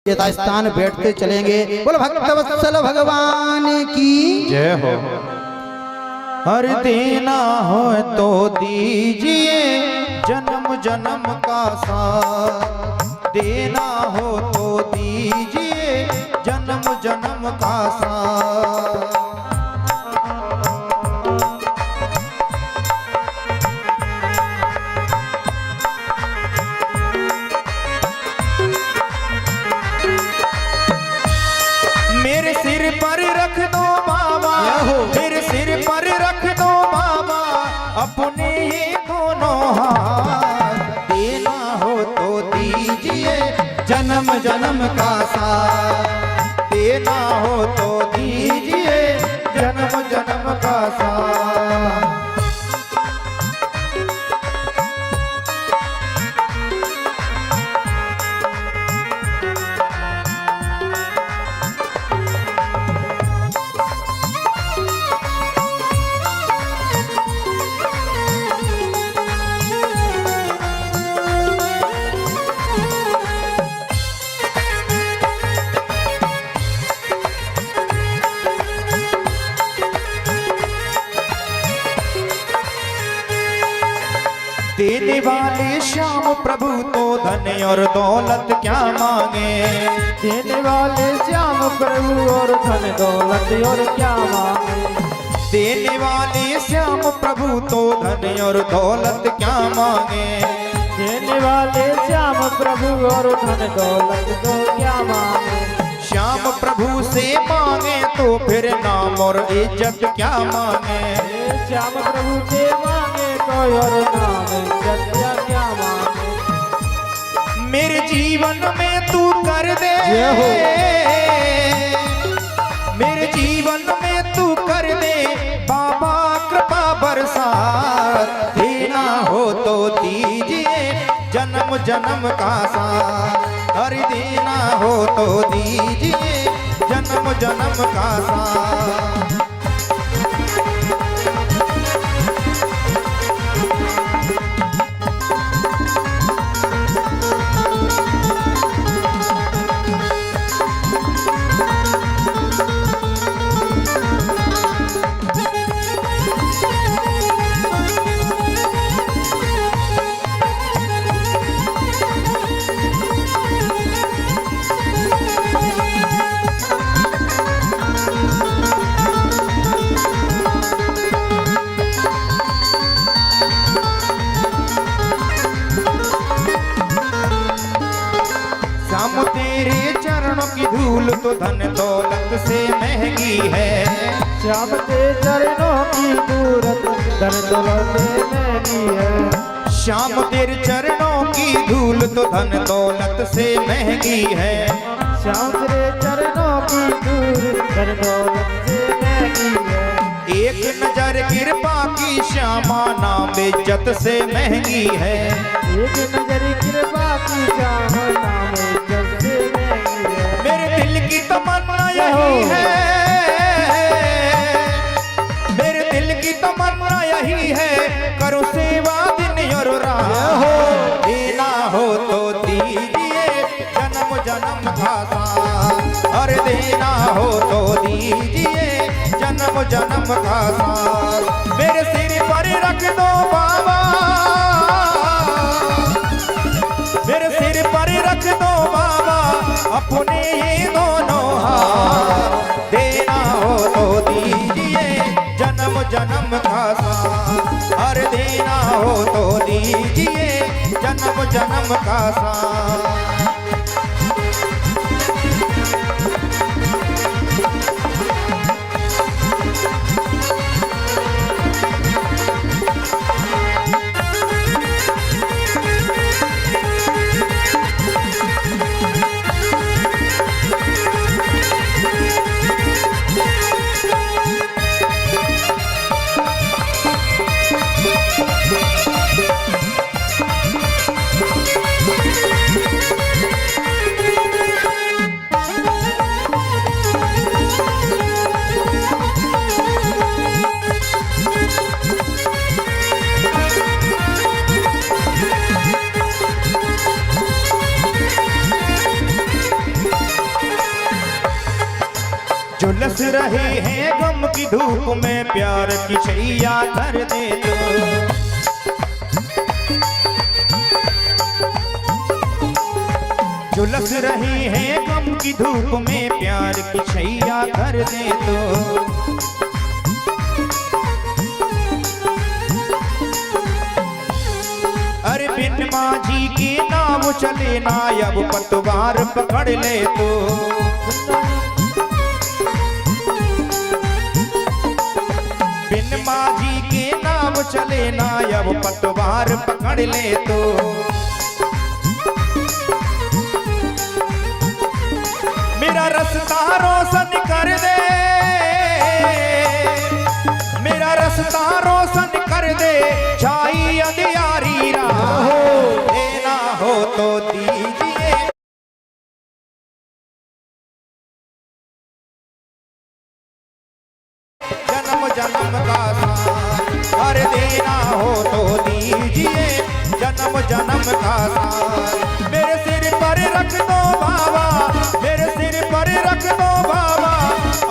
यथास्थान बैठते चलेंगे। बोल भक्तवत्सल भगवान की जय हो। हर देना हो तो दीजिए जन्म जन्म का साथ, देना हो तो दीजिए जन्म जन्म का साथ। मेरे सिर पर रख दो बाबा, मेरे सिर पर रख दो बाबा अपने ये दोनों हाथ, देना हो तो दीजिए जन्म जन्म का साथ, देना हो तो दीजिए जन्म जन्म का साथ। देने वाले श्याम प्रभु तो धन और दौलत क्या मांगे, देने वाले श्याम प्रभु और धन दौलत और क्या मांगे, देने वाले श्याम प्रभु तो धन और दौलत क्या मांगे, देने वाले श्याम प्रभु और धन दौलत तो क्या मांगे। श्याम प्रभु से मांगे तो फिर नाम और इज्जत क्या मांगे, श्याम प्रभु से मांगे तो और नाम इज्जत क्या मांगे। मेरे जीवन में तू कर दे, मेरे जीवन में तू कर दे बाबा कृपा बरसात, देना हो तो दीजिए जन्म जन्म का साथ, हरि देना हो तो दीजिए जन्म जन्म का साथ। श्याम तेरे चरणों की धूल तो धन दौलत से महंगी है, श्याम तेरे चरणों की धूल धन दौलत से महंगी है, श्याम तेरे चरणों की धूल तो धन दौलत से महंगी है, श्याम तेरे चरणों की धूल धन दौलत से महंगी है। एक नजर कृपा की श्यामा नाम इज्जत से महंगी है, एक नजर कृपा की श्यामा नाम इज्जत से महंगी है। मेरे दिल की तमन्ना यही है, मेरे दिल की तमन्ना यही है, करो सेवा दिन और रात, देना हो तो दीजिए जन्म जन्म का साथ, और देना हो तो दीजिए जन्म जन्म का साथ। मेरे सिर पर रख दो बाबा, मेरे सिर पर रख दो बाबा अपने ये दोनों हाथ, देना हो तो दीजिए जन्म जन्म का साथ, और देना हो तो दीजिए जन्म जन्म का साथ। झुलस रहे हैं गम की धूप में, प्यार की छैया कर दे तो। झुलस रहे हैं गम की धूप में, प्यार की छैया कर दे तो। अरे बिन माझी के नाव चले ना, अब पतवार पकड़ ले तो। बिन माझी के नाव चले ना, अब पतवार पकड़ ले तो। मेरा रास्ता रोशन कर दे, मेरा रास्ता रोशन कर दे, छाई अंधियारी राह, देना हो तो दीजिए। जन्म जन्म का साथ, अरे देना हो तो दीजिए, जन्म जन्म का साथ। मेरे सिर पर रख दो बाबा, मेरे सिर पर रख दो बाबा,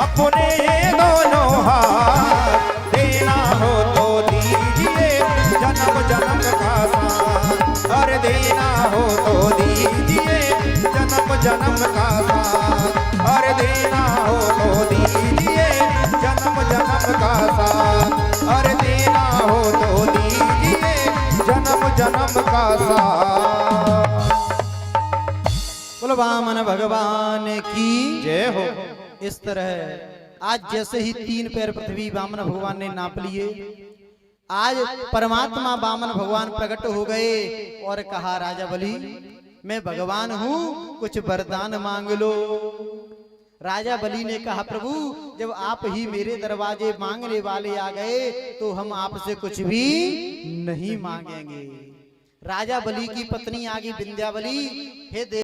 अपने ये दोनों हाथ, देना हो तो दीजिए, जन्म जन्म का साथ। अरे देना हो तो दीजिए, जन्म जन्म का साथ। अरे देना हो तो दीजिए, जन्म जन्म का साथ। अरे देना हो तो दीजिए, जन्म जन्म का साथ। बोलो वामन भगवान की जय हो। इस तरह आज जैसे ही 3 पैर पृथ्वी वामन भगवान ने नाप लिए, आज परमात्मा वामन भगवान प्रकट हो गए और कहा राजा बलि मैं भगवान हूँ, कुछ वरदान मांग लो। राजा बलि ने कहा प्रभु जब आप ही मेरे दरवाजे मांगने वाले आ गए तो हम आपसे कुछ भी नहीं मांगेंगे। राजा बलि की पत्नी आगे विंध्यावली, हे देव